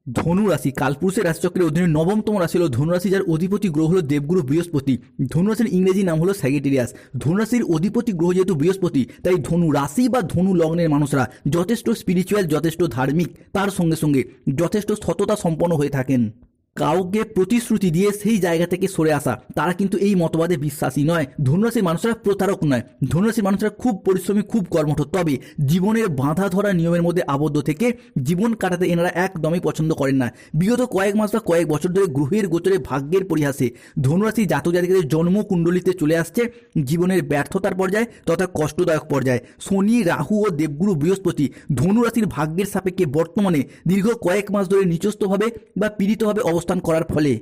ধনু রাশি কালপুরুষের রাশিচক্রের অধীনে নবমতম রাশি হলো ধনুরাশি, যার অধিপতি গ্রহ হলো দেবগুরু বৃহস্পতি। ধনুরাশির ইংরেজি নাম হলো স্যাগিটেরিয়াস। ধনুরাশির অধিপতি গ্রহ যেহেতু বৃহস্পতি, তাই ধনু রাশি বা ধনু লগ্নের মানুষরা যথেষ্ট স্পিরিচুয়াল, যথেষ্ট ধার্মিক, তার সঙ্গে সঙ্গে যথেষ্ট সততা সম্পন্ন হয়ে থাকেন। কাউকে প্রতিশ্রুতি দিয়ে সেই জায়গা থেকে সরে আসা, তারা কিন্তু এই মতবাদে বিশ্বাসী নয়। ধনুরাশির মানুষরা প্রতারক নয়। ধনুরাশির মানুষরা খুব পরিশ্রমী, খুব কর্মঠ, তবে জীবনের বাঁধা ধরা নিয়মের মধ্যে আবদ্ধ থেকে জীবন কাটাতে এনারা একদমই পছন্দ করেন না। বিগত কয়েক মাস বা কয়েক বছর ধরে গ্রহের গোচরে, ভাগ্যের পরিহাসে ধনুরাশির জাতক জাতিকাদের জন্মকুণ্ডলিতে চলে আসছে জীবনের ব্যর্থতার পর্যায়ে তথা কষ্টদায়ক পর্যায়ে। শনি, রাহু ও দেবগুরু বৃহস্পতি ধনুরাশির ভাগ্যের সাপেক্ষে বর্তমানে দীর্ঘ কয়েক মাস ধরে নিচস্থভাবে বা পীড়িতভাবে অবস্থান করার ফলে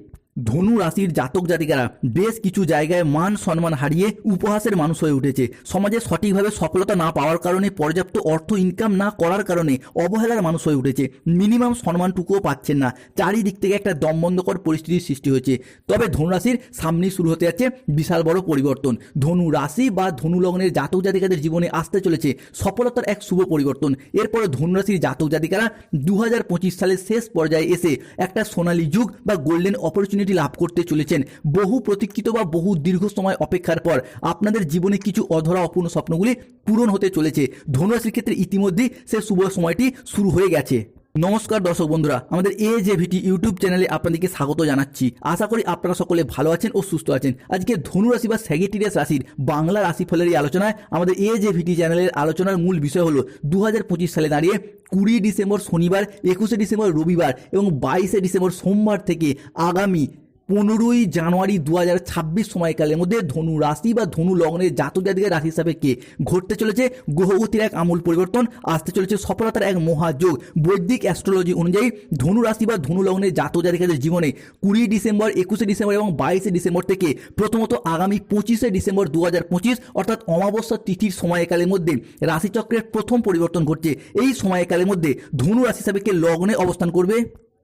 ধনু রাশির জাতক জাতিকারা বেশ কিছু জায়গায় মান সম্মান হারিয়ে উপহাসের মানুষ হয়ে উঠেছে। সমাজে সঠিকভাবে সফলতা না পাওয়ার কারণে, পর্যাপ্ত অর্থ ইনকাম না করার কারণে অবহেলার মানুষ হয়ে উঠেছে। মিনিমাম সম্মানটুকুও পাচ্ছেন না। চারিদিক থেকে একটা দমবন্ধকর পরিস্থিতির সৃষ্টি হয়েছে। তবে ধনুরাশির সামনেই শুরু হতে যাচ্ছে বিশাল বড় পরিবর্তন। ধনু রাশি বা ধনু লগ্নের জাতক জাতিকাদের জীবনে আসতে চলেছে সফলতার এক শুভ পরিবর্তন। এরপরে ধনুরাশির জাতক জাতিকারা 2025 সালের শেষ পর্যায়ে এসে একটা সোনালী যুগ বা গোল্ডেন অপরচুনিটি লাভ করতে চলেছেন। বহু প্রতীক্ষিত বা বহু দীর্ঘ সময় অপেক্ষার পর আপনাদের জীবনে কিছু অধরা অপূর্ণ স্বপ্নগুলি পূরণ হতে চলেছে। ধনুরাশির ক্ষেত্রে ইতিমধ্যেই সে শুভ সময়টি শুরু হয়ে গেছে। নমস্কার দর্শক বন্ধুরা, আমাদের AJVT ইউটিউব চ্যানেলে আপনাদেরকে স্বাগত জানাচ্ছি। আশা করি আপনারা সকলে ভালো আছেন ও সুস্থ আছেন। আজকে ধনু রাশি বা স্যাগিটেরিয়াস রাশির বাংলা রাশিফলের এই আলোচনায় আমাদের AJVT চ্যানেলের আলোচনার মূল বিষয় হলো 2025 সালে দাঁড়িয়ে 20 ডিসেম্বর শনিবার, 21 ডিসেম্বর রবিবার এবং 22 ডিসেম্বর সোমবার থেকে আগামী 15 জানুয়ারি 2026 সময়কালের মধ্যে ধনু রাশি বা ধনু লগ্নের জাতক জাতিকার রাশি সাপেক্ষে ঘটতে চলেছে গ্রহগতির এক আমূল পরিবর্তন, আসতে চলেছে সফলতার এক মহাযোগ। বৈদিক অ্যাস্ট্রোলজি অনুযায়ী ধনু রাশি বা ধনু লগ্নের জাতক জাতিকাদের জীবনে 20 ডিসেম্বর, 21 ডিসেম্বর এবং 22 ডিসেম্বর থেকে প্রথমত আগামী 25 ডিসেম্বর 2025 অর্থাৎ অমাবস্যা তিথির সময়কালের মধ্যে রাশিচক্রের প্রথম পরিবর্তন ঘটছে। এই সময়কালের মধ্যে ধনু রাশি সাপেক্ষে লগ্নে অবস্থান করবে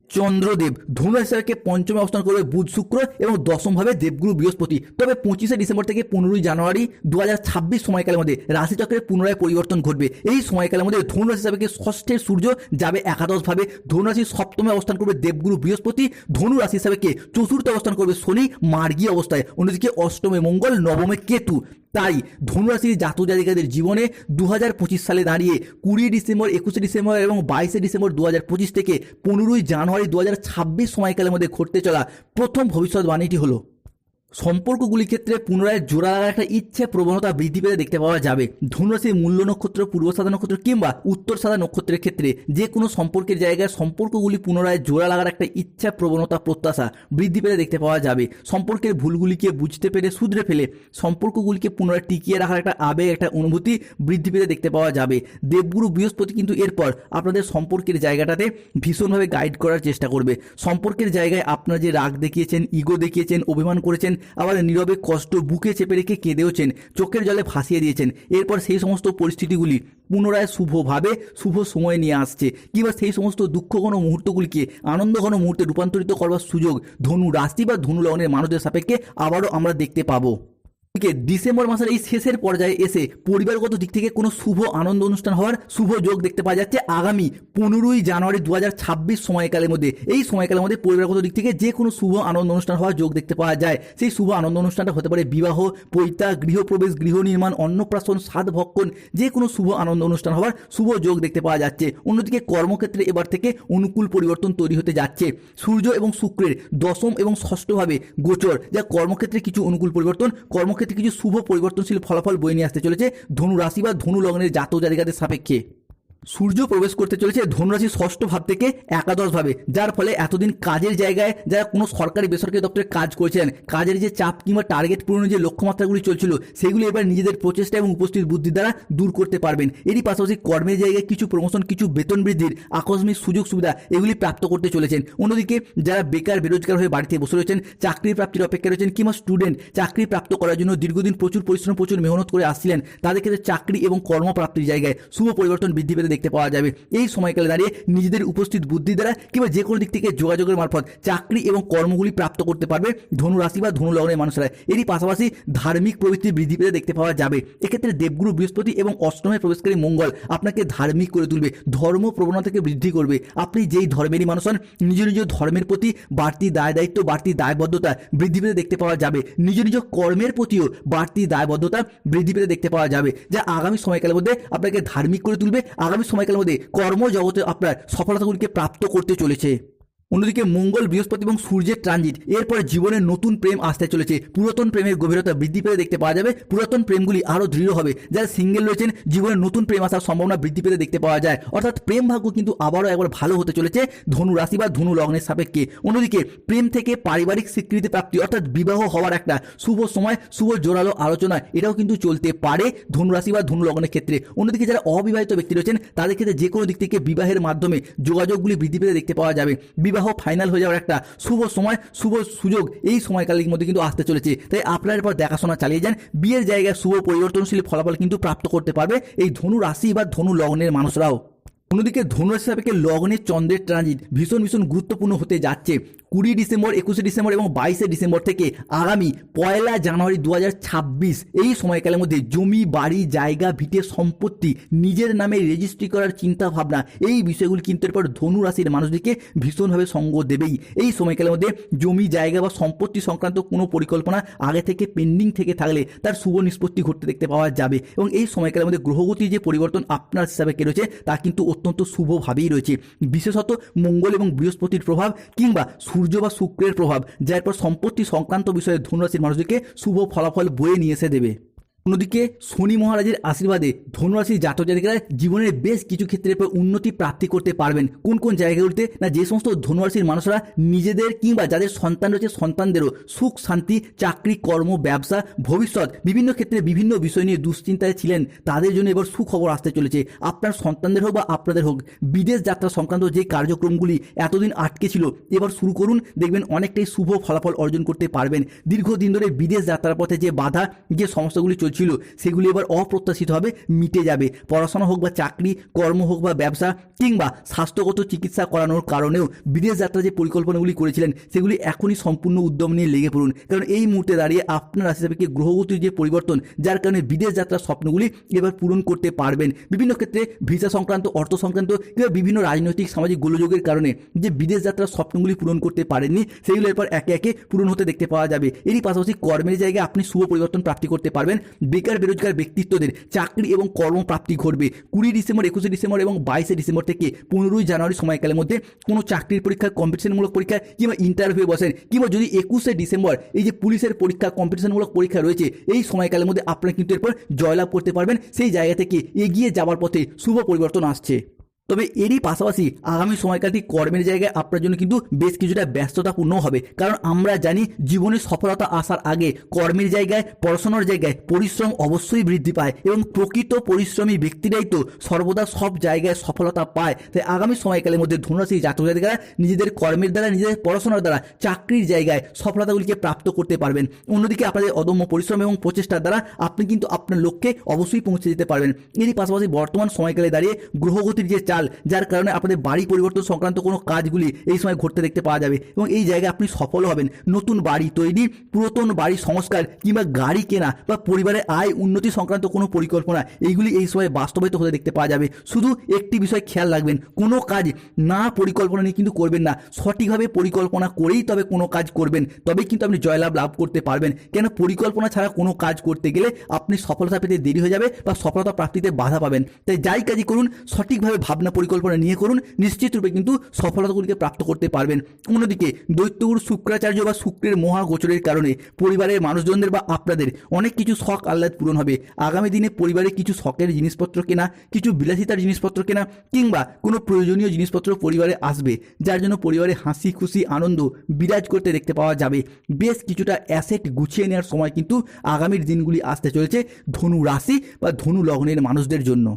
চন্দ্রদেব। ধনু রাশি সাপেক্ষে পঞ্চমে অবস্থান করবে বুধ, শুক্র এবং দশমভাবে দেবগুরু বৃহস্পতি। তবে 25 ডিসেম্বর থেকে 15 জানুয়ারি 2026 সময়কালের মধ্যে রাশিচক্রের পুনরায় পরিবর্তন ঘটবে। এই সময়কালের মধ্যে ধনু রাশি সাপেক্ষে ষষ্ঠের সূর্য যাবে একাদশভাবে। ধনু রাশির সপ্তমে অবস্থান করবে দেবগুরু বৃহস্পতি। ধনু রাশি সাপেক্ষে চতুর্থে অবস্থান করবে শনি মার্গীয় অবস্থায়। অন্যদিকে অষ্টমে মঙ্গল, নবমে কেতু। তাই ধনুরাশির জাতক জাতিকাদের জীবনে 2025 সালে দাঁড়িয়ে 20 ডিসেম্বর, 21 ডিসেম্বর এবং 22 ডিসেম্বর 2025 থেকে 15 জানুয়ারি 2026 সময়কালের মধ্যে ঘটতে চলা প্রথম ভবিষ্যৎবাণীটি হলো সম্পর্কগুলির ক্ষেত্রে পুনরায় জোড়া লাগার একটা ইচ্ছে প্রবণতা বৃদ্ধি পেতে দেখতে পাওয়া যাবে। ধনুরাশির মূল্য নক্ষত্র, পূর্ব সাদা নক্ষত্র কিংবা উত্তর সাদা নক্ষত্রের ক্ষেত্রে যে কোনো সম্পর্কের জায়গায় সম্পর্কগুলি পুনরায় জোড়া লাগার একটা ইচ্ছা প্রবণতা, প্রত্যাশা বৃদ্ধি পেতে দেখতে পাওয়া যাবে। সম্পর্কের ভুলগুলিকে বুঝতে পেরে শুধরে ফেলে সম্পর্কগুলিকে পুনরায় টিকিয়ে রাখার একটা আবেগ, একটা অনুভূতি বৃদ্ধি পেতে দেখতে পাওয়া যাবে। দেবগুরু বৃহস্পতি কিন্তু এরপর আপনাদের সম্পর্কের জায়গাটাতে ভীষণভাবে গাইড করার চেষ্টা করবে। সম্পর্কের জায়গায় আপনারা যে রাগ দেখিয়েছেন, ইগো দেখিয়েছেন, অভিমান করেছেন, আবার নীরবে কষ্ট বুকে চেপে রেখে কেঁদেওছেন, চোখের জলে ভাসিয়ে দিয়েছেন, এরপর সেই সমস্ত পরিস্থিতিগুলি পুনরায় শুভভাবে শুভ সময় নিয়ে আসছে, কিংবা সেই সমস্ত দুঃখঘন মুহূর্তগুলিকে আনন্দঘন মুহূর্তে রূপান্তরিত করবার সুযোগ ধনু রাশি বা ধনু লগ্নের মানুষদের সাপেক্ষে আবারও আমরা দেখতে পাবো। ডিসেম্বর মাসের এই শেষের পর্যায়ে এসে পরিবারগত দিক থেকে কোনো শুভ আনন্দ অনুষ্ঠান হওয়ার শুভ যোগ দেখতে পাওয়া যাচ্ছে আগামী 15 জানুয়ারি 2026 সময়কালের মধ্যে। এই সময়কালের মধ্যে পরিবারগত দিক থেকে যে কোনো শুভ আনন্দ অনুষ্ঠান হওয়ার যোগ দেখতে পাওয়া যায়। সেই শুভ আনন্দ অনুষ্ঠানটা হতে পারে বিবাহ, পৈতা, গৃহপ্রবেশ, গৃহ নির্মাণ, অন্নপ্রাশন, সাধ ভক্ষণ, যে কোনো শুভ আনন্দ অনুষ্ঠান হওয়ার শুভ যোগ দেখতে পাওয়া যাচ্ছে। অন্যদিকে কর্মক্ষেত্রে এবার থেকে অনুকূল পরিবর্তন তৈরি হতে যাচ্ছে। সূর্য এবং শুক্রের দশম এবং ষষ্ঠভাবে গোচর, যা কর্মক্ষেত্রে কিছু অনুকূল পরিবর্তন, কর্মক্ষেত্রে কিছু শুভ পরিবর্তনশীল ফলাফল বয়ে নিয়ে আসতে চলেছে ধনু রাশি বা ধনু লগ্নের জাতক জাতিকাদের সাপেক্ষে। সূর্য প্রবেশ করতে চলেছে ধনুরাশির ষষ্ঠ ভাব থেকে একাদশভাবে, যার ফলে এতদিন কাজের জায়গায় যারা কোনো সরকারি বেসরকারি দপ্তরে কাজ করেছিলেন, কাজের যে চাপ কিংবা টার্গেট পূরণের যে লক্ষ্যমাত্রাগুলি চলছিল, সেগুলি এবার নিজেদের প্রচেষ্টা এবং উপস্থিত বুদ্ধি দ্বারা দূর করতে পারবেন। এরই পাশাপাশি কর্মের জায়গায় কিছু প্রমোশন, কিছু বেতন বৃদ্ধির আকস্মিক সুযোগ সুবিধা এগুলি প্রাপ্ত করতে চলেছেন। অন্যদিকে যারা বেকার বেরোজগার হয়ে বাড়িতে বসে রয়েছেন, চাকরির প্রাপ্তির অপেক্ষা রয়েছেন, কিংবা স্টুডেন্ট চাকরি প্রাপ্ত করার জন্য দীর্ঘদিন প্রচুর পরিশ্রম, প্রচুর মেহনত করে আসছিলেন, তাদের ক্ষেত্রে চাকরি এবং কর্মপ্রাপ্তির জায়গায় শুভ পরিবর্তন বৃদ্ধি পেতে পেতে দেখতে পাওয়া যাবে। এই সময়কালে দাঁড়িয়ে নিজেদের উপস্থিত বুদ্ধি দ্বারা কিংবা যে কোনো দিক থেকে যোগাযোগের মারফত চাকরি এবং কর্মগুলি প্রাপ্ত করতে পারবে ধনু রাশি বা ধনু লগ্নের মানুষরা। এরই পাশাপাশি ধার্মিক প্রবৃত্তি বৃদ্ধি পেতে দেখতে পাওয়া যাবে। এক্ষেত্রে দেবগুরু বৃহস্পতি এবং অষ্টমে প্রবেশকারী মঙ্গল আপনাকে ধার্মিক করে তুলবে, ধর্ম প্রবণতাকে বৃদ্ধি করবে। আপনি যেই ধর্মেরই মানুষ হন, নিজ নিজ ধর্মের প্রতি বাড়তি দায় দায়িত্ব, বাড়তি দায়বদ্ধতা বৃদ্ধি পেতে দেখতে পাওয়া যাবে। নিজ নিজ কর্মের প্রতিও বাড়তি দায়বদ্ধতা বৃদ্ধি পেতে দেখতে পাওয়া যাবে, যা আগামী সময়কালের মধ্যে আপনাকে ধার্মিক করে তুলবে। আগামী সময়কালের মধ্যে কর্মজগতে আপনার সফলতাগুলিকে প্রাপ্ত করতে চলেছে। অন্যদিকে মঙ্গল, বৃহস্পতি এবং সূর্যের ট্রানজিট এরপরে জীবনে নতুন প্রেম আসতে চলেছে। পুরাতন প্রেমের গভীরতা বৃদ্ধি পেতে দেখতে পাওয়া যাবে। পুরাতন প্রেমগুলি আরও দৃঢ় হবে। যারা সিঙ্গেল রয়েছেন, জীবনে নতুন প্রেম আসার সম্ভাবনা বৃদ্ধি পেতে দেখতে পাওয়া যায়। অর্থাৎ প্রেম ভাগ্য কিন্তু আবারও একবার ভালো হতে চলেছে ধনু রাশি বা ধনু লগ্নের সাপেক্ষে। অন্যদিকে প্রেম থেকে পারিবারিক স্বীকৃতি প্রাপ্তি অর্থাৎ বিবাহ হওয়ার একটা শুভ সময়, শুভ জোরালো আলোচনা এটাও কিন্তু চলতে পারে ধনু রাশি বা ধনু লগ্নের ক্ষেত্রে। অন্যদিকে যারা অবিবাহিত ব্যক্তি রয়েছেন, তাদের ক্ষেত্রে যে কোনো দিক থেকে বিবাহের মাধ্যমে যোগাযোগগুলি বৃদ্ধি পেতে দেখতে পাওয়া যাবে। বিবাহ ফাইনাল হয়ে যাওয়ার একটা শুভ সময়, শুভ সুযোগ এই সময়কালের মধ্যে কিন্তু আসতে চলেছে। তাই আপনার এরপর দেখাশোনা চালিয়ে যান। বিয়ের জায়গায় শুভ পরিবর্তনশীল ফলাফল কিন্তু প্রাপ্ত করতে পারবে এই ধনু রাশি বা ধনু লগ্নের মানুষরাও। অন্যদিকে ধনুরাশি সাপেক্ষে লগ্নের চন্দ্রের ট্রানজিট ভীষণ ভীষণ গুরুত্বপূর্ণ হতে যাচ্ছে। 20 ডিসেম্বর, 21 ডিসেম্বর এবং 22 ডিসেম্বর থেকে আগামী 1 জানুয়ারি 2026 এই সময়কালের মধ্যে জমি, বাড়ি, জায়গা, ভিটে, সম্পত্তি নিজের নামে রেজিস্ট্রি করার চিন্তা ভাবনা এই বিষয়গুলি কিন্তু এরপর ধনু রাশির মানুষদেরকে ভীষণভাবে সঙ্গ দেবেই। এই সময়কালের মধ্যে জমি, জায়গা বা সম্পত্তি সংক্রান্ত কোনো পরিকল্পনা আগে থেকে পেন্ডিং থেকে থাকলে তার শুভ নিষ্পত্তি ঘটতে দেখতে পাওয়া যাবে। এবং এই সময়কালের মধ্যে গ্রহগতির যে পরিবর্তন আপনার হিসাবে রয়েছে তা কিন্তু অত্যন্ত শুভভাবেই রয়েছে। বিশেষত মঙ্গল এবং বৃহস্পতির প্রভাব কিংবা সূর্য বা শুক্রের প্রভাব, যার পর সম্পত্তি সংক্রান্ত বিষয়ে ধনুরাশির মানুষদেরকে শুভ ফলাফল বয়ে নিয়ে এসে দেবে। অন্যদিকে শনি মহারাজের আশীর্বাদে ধনুরাশির জাতক জাতিকারা জীবনের বেশ কিছু ক্ষেত্রে উন্নতি প্রাপ্তি করতে পারবেন। কোন কোন জায়গাগুলিতে না, যে সমস্ত ধনুরাশির মানুষরা নিজেদের কিংবা যাদের সন্তান রয়েছে সন্তানদেরও সুখ শান্তি, চাকরি, কর্ম, ব্যবসা, ভবিষ্যৎ বিভিন্ন ক্ষেত্রে বিভিন্ন বিষয় নিয়ে দুশ্চিন্তায় ছিলেন, তাদের জন্য এবার সুখবর আসতে চলেছে। আপনার সন্তানদের হোক বা আপনাদের হোক, বিদেশ যাত্রা সংক্রান্ত যে কার্যক্রমগুলি এতদিন আটকে ছিল এবার শুরু করুন, দেখবেন অনেকটাই শুভ ফলাফল অর্জন করতে পারবেন। দীর্ঘদিন ধরে বিদেশ যাত্রার পথে যে বাধা, যে সমস্যাগুলি ছিল সেগুলি এবার অপ্রত্যাশিতভাবে মিটে যাবে। পড়াশোনা হোক বা চাকরি, কর্ম হোক বা ব্যবসা কিংবা স্বাস্থ্যগত চিকিৎসা করানোর কারণেও বিদেশ যাত্রা যে পরিকল্পনাগুলি করেছিলেন সেগুলি এখনই সম্পূর্ণ উদ্যম নিয়ে লেগে পড়ুন। কারণ এই মুহূর্তে দাঁড়িয়ে আপনার রাশি সাপেক্ষে গ্রহগতির যে পরিবর্তন, যার কারণে বিদেশ যাত্রার স্বপ্নগুলি এবার পূরণ করতে পারবেন। বিভিন্ন ক্ষেত্রে ভিসা সংক্রান্ত, অর্থ সংক্রান্ত কিংবা বিভিন্ন রাজনৈতিক সামাজিক গোলযোগের কারণে যে বিদেশ যাত্রার স্বপ্নগুলি পূরণ করতে পারেননি সেগুলো এরপর একে একে পূরণ হতে দেখতে পাওয়া যাবে। এরই পাশাপাশি কর্মের জায়গায় আপনি শুভ পরিবর্তন প্রাপ্তি করতে পারবেন। বেকার বেরোজগার ব্যক্তিত্বদের চাকরি এবং কর্মপ্রাপ্তি ঘটবে। 20 ডিসেম্বর, 21 ডিসেম্বর এবং 22 ডিসেম্বর থেকে 15 জানুয়ারি সময়কালের মধ্যে কোনো চাকরির পরীক্ষা, কম্পিটিশনমূলক পরীক্ষা কিংবা ইন্টারভিউ বসেন, কিংবা যদি 21 ডিসেম্বর এই যে পুলিশের পরীক্ষা, কম্পিটিশনমূলক পরীক্ষা রয়েছে, এই সময়কালের মধ্যে আপনারা কিন্তু এরপর জয়লাভ করতে পারবেন। সেই জায়গা থেকে এগিয়ে যাওয়ার পথে শুভ পরিবর্তন আসছে। তবে এরই পাশাপাশি আগামী সময়কালটি কর্মের জায়গায় আপনার জন্য কিন্তু বেশ কিছুটা ব্যস্ততাপূর্ণ হবে। কারণ আমরা জানি জীবনে সফলতা আসার আগে কর্মের জায়গায়, পড়াশোনার জায়গায় পরিশ্রম অবশ্যই বৃদ্ধি পায় এবং প্রকৃত পরিশ্রমী ব্যক্তিরাই তো সর্বদা সব জায়গায় সফলতা পায়। তাই আগামী সময়কালের মধ্যে ধনুরাশির জাতক জাতিকারা নিজেদের কর্মের দ্বারা, নিজেদের পড়াশোনার দ্বারা চাকরির জায়গায় সফলতাগুলিকে প্রাপ্ত করতে পারবেন। অন্যদিকে আপনাদের অদম্য পরিশ্রম এবং প্রচেষ্টার দ্বারা আপনি কিন্তু আপনার লক্ষ্যে অবশ্যই পৌঁছে যেতে পারবেন। এরই পাশাপাশি বর্তমান সময়কালে দাঁড়িয়ে গ্রহগতির যে চাল, যার কারণে আপনাদের বাড়ি পরিবর্তন সংক্রান্ত কোনো কাজগুলি এই সময় ঘটতে দেখতে পাওয়া যাবে এবং এই জায়গায় আপনি সফল হবেন। নতুন বাড়ি তৈরি, পুরাতন বাড়ি সংস্কার কিংবা গাড়ি কেনা বা পরিবারের আয় উন্নতি সংক্রান্ত কোনো পরিকল্পনা, এইগুলি এই সময় বাস্তবায়িত হতে দেখতে পাওয়া যাবে। শুধু একটি বিষয় খেয়াল রাখবেন, কোনো কাজ না পরিকল্পনা নিয়ে কিন্তু করবেন না। সঠিকভাবে পরিকল্পনা করেই তবে কোনো কাজ করবেন, তবেই কিন্তু আপনি জয়লাভ লাভ করতে পারবেন। কেন পরিকল্পনা ছাড়া কোনো কাজ করতে গেলে আপনি সফলতা পেতে দেরি হয়ে যাবে বা সফলতা প্রাপ্তিতে বাধা পাবেন। তাই যাই কাজই করুন সঠিকভাবে ভাবনা পরিকল্পনা নিয়ে করুন, নিশ্চিত রূপে কিন্তু সফলতাগুলিকে প্রাপ্ত করতে পারবেন। অন্যদিকে দৈত্যগুরু শুক্রাচার্য বা শুক্রের মহাগোচরের কারণে পরিবারের মানুষজনদের বা আপনাদের অনেক কিছু শখ আহ্লাদ পূরণ হবে। আগামী দিনে পরিবারে কিছু শখের জিনিসপত্র কেনা, কিছু বিলাসিতার জিনিসপত্র কেনা কিংবা কোনো প্রয়োজনীয় জিনিসপত্র পরিবারে আসবে, যার জন্য পরিবারে হাসি খুশি আনন্দ বিরাজ করতে দেখতে পাওয়া যাবে। বেশ কিছুটা অ্যাসেট গুছিয়ে নেওয়ার সময় কিন্তু আগামীর দিনগুলি আসতে চলেছে ধনু রাশি বা ধনু লগ্নের মানুষদের জন্য।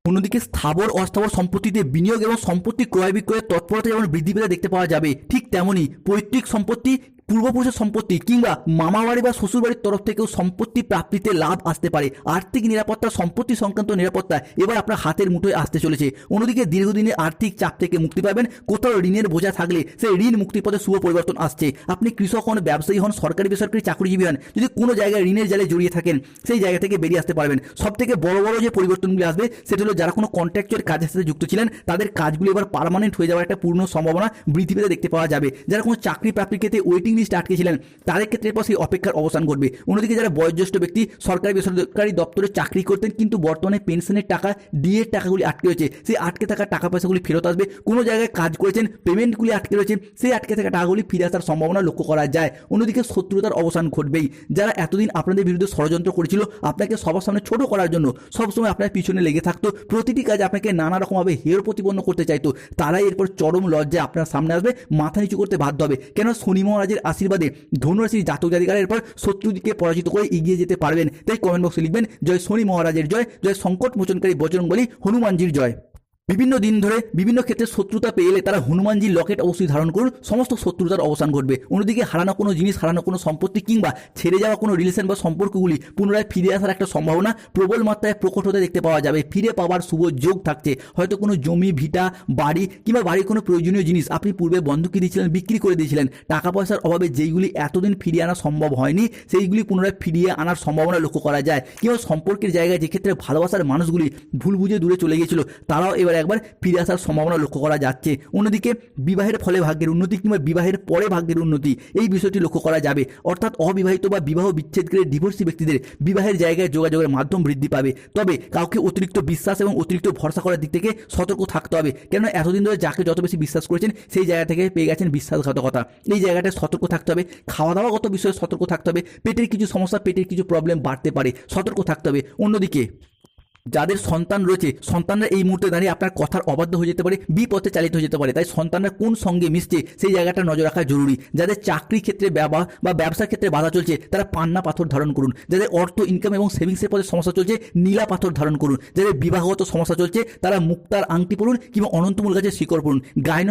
অন্যদিকে স্থাবর অস্থাবর সম্পত্তিতে বিনিয়োগ এবং সম্পত্তি ক্রয় বিক্রয়ের তৎপরতা যেমন বৃদ্ধি পেতে দেখতে পাওয়া যাবে, ঠিক তেমনই পৈতৃক সম্পত্তি পূর্বপুরুষের সম্পত্তি কিংবা মামাবাড়ি বা শ্বশুরবাড়ির তরফ থেকেও সম্পত্তি প্রাপ্তিতে লাভ আসতে পারে। আর্থিক নিরাপত্তা, সম্পত্তি সংক্রান্ত নিরাপত্তা এবার আপনার হাতের মুঠোয় আসতে চলেছে। অন্যদিকে দীর্ঘদিনের আর্থিক চাপ থেকে মুক্তি পাবেন। কোথাও ঋণের বোঝা থাকলে সেই ঋণ মুক্তির পথে শুভ পরিবর্তন আসছে। আপনি কৃষক হন, ব্যবসায়ী হন, সরকারি বেসরকারি চাকরিজীবী হন, যদি কোনো জায়গায় ঋণের জালে জড়িয়ে থাকেন সেই জায়গা থেকে বেরিয়ে আসতে পারবেন। সব থেকে বড় বড় যে পরিবর্তনগুলি আসবে সেটা হলো যারা কোনো কন্ট্রাকচুয়াল কাজের সাথে যুক্ত ছিলেন তাদের কাজগুলি এবার পার্মানেন্ট হয়ে যাওয়ার একটা পূর্ণ সম্ভাবনা বৃদ্ধি পেতে দেখতে পাওয়া যাবে। যারা কোনো চাকরি প্রাপ্তির ক্ষেত্রে ওয়েটিং লিস্ট আটকে ছিলেন তাদের ক্ষেত্রে এরপর সেই অপেক্ষার অবসান ঘটবে। অন্যদিকে যারা বয়োজ্যেষ্ঠ ব্যক্তি সরকারি বেসরকারি দপ্তরে চাকরি করতেন কিন্তু বর্তমানে পেনশনের টাকা, ডিএর টাকাগুলি আটকে রয়েছে, সেই আটকে থাকা টাকা পয়সাগুলি ফেরত আসবে। কোনো জায়গায় কাজ করেছেন, পেমেন্টগুলি আটকে রয়েছে, সেই আটকে থাকা টাকাগুলি ফিরে আসার সম্ভাবনা লক্ষ্য করা যায়। অন্যদিকে শত্রুতার অবসান ঘটবেই। যারা এতদিন আপনাদের বিরুদ্ধে ষড়যন্ত্র করেছিল, আপনাকে সবার সামনে ছোট করার জন্য সবসময় আপনার পিছনে লেগে থাকতো, প্রতিটি কাজে আপনাকে নানা রকমভাবে হেয় প্রতিপন্ন করতে চাইতো, তারাই এরপর চরম লজ্জায় আপনার সামনে আসবে, মাথা নিচু করতে বাধ্য হবে। কেন শনি মহারাজের আশীর্বাদে ধনুরাশির জাতক জাতিকারা এরপর শত্রুদিকে পরাজিত করে এগিয়ে যেতে পারবেন। তাই কমেন্ট বক্সে লিখবেন জয় শনি মহারাজের জয়, জয় সংকট মোচনকারী বজরংবলী হনুমানজির জয়। বিভিন্ন দিন ধরে বিভিন্ন ক্ষেত্রে শত্রুতা পেয়ে এলে তারা হনুমানজির লকেট অবশ্যই ধারণ করুন, সমস্ত শত্রুতার অবসান ঘটবে। অন্যদিকে হারানো কোনো জিনিস, হারানো কোনো সম্পত্তি কিংবা ছেড়ে যাওয়া কোনো রিলেশন বা সম্পর্কগুলি পুনরায় ফিরে আসার একটা সম্ভাবনা প্রবল মাত্রায় প্রকট হতে দেখতে পাওয়া যাবে। ফিরে পাওয়ার শুভ যোগ থাকছে। হয়তো কোনো জমি, ভিটা, বাড়ি কিংবা বাড়ির কোনো প্রয়োজনীয় জিনিস আপনি পূর্বে বন্ধকি দিয়েছিলেন, বিক্রি করে দিয়েছিলেন, টাকা পয়সার অভাবে যেইগুলি এতদিন ফিরিয়ে আনা সম্ভব হয়নি সেইগুলি পুনরায় ফিরিয়ে আনার সম্ভাবনা লক্ষ্য করা যায়। কিংবা সম্পর্কের জায়গায় যে ক্ষেত্রে ভালোবাসার মানুষগুলি ভুল বুঝে দূরে চলে গিয়েছিল তারাও এবার একবার ফিরে আসার সম্ভাবনা লক্ষ্য করা যাচ্ছে। অন্যদিকে বিবাহের ফলে ভাগ্যের উন্নতি কিংবা বিবাহের পরে ভাগ্যের উন্নতি এই বিষয়টি লক্ষ্য করা যাবে। অর্থাৎ অবিবাহিত বা বিবাহ বিচ্ছেদকারী ডিভোর্সি ব্যক্তিদের বিবাহের জায়গায় যোগাযোগের মাধ্যম বৃদ্ধি পাবে। তবে কাউকে অতিরিক্ত বিশ্বাস এবং অতিরিক্ত ভরসা করার দিক থেকে সতর্ক থাকতে হবে। কেন এতদিন ধরে যাকে যত বেশি বিশ্বাস করেছেন সেই জায়গা থেকে পেয়ে গেছেন বিশ্বাসঘাতকতা। এই জায়গাটায় সতর্ক থাকতে হবে। খাওয়া দাওয়াগত বিষয়ে সতর্ক থাকতে হবে। পেটের কিছু সমস্যা, পেটের কিছু প্রবলেম বাড়তে পারে, সতর্ক থাকতে হবে। অন্যদিকে যাদের সন্তান রয়েছে সন্তানরা এই মুহূর্তে দাঁড়িয়ে আপনার কথার অবাধ্য হয়ে যেতে পারে, বিপথে চালিত হয়ে যেতে পারে। তাই সন্তানরা কোন সঙ্গে মিশছে সেই জায়গাটা নজর রাখা জরুরি। যাদের চাকরি ক্ষেত্রে বা ব্যবসার ক্ষেত্রে বাধা চলছে তারা পান্না পাথর ধারণ করুন। যাদের অর্থ ইনকাম এবং সেভিংসের পথে সমস্যা চলছে নীলা পাথর ধারণ করুন। যাদের বিবাহগত সমস্যা চলছে তারা মুক্তার আংটি পড়ুন কিংবা অনন্তমূল গাছের শিকড় পড়ুন। গায়ন